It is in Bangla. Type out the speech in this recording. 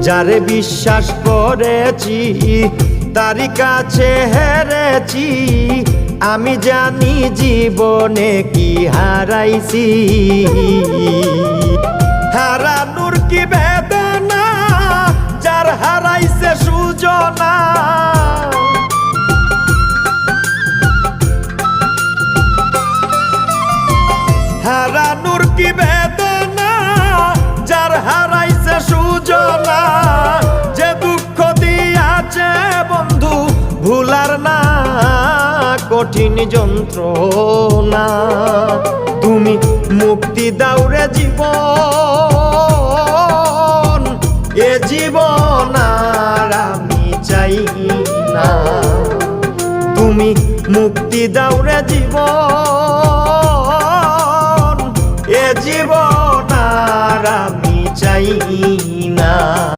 যারে বিশ্বাস করেছি তারি কাছে হেরেছি, আমি জানি জীবনে কি হারাইছি। হারানোর কি বেদনা, যার হারাইছে সুজনা। হারানোর কি বেদনা, যার হারাইছে সুজনা। যে দুঃখ দিয়াছে বন্ধু ভুলার না কঠিন যন্ত্রণা। তুমি মুক্তি দাও রে জীবন, এ জীবন আর আমি চাই না। তুমি মুক্তি দাও রে জীবন, এ জীবন আর আমি চাই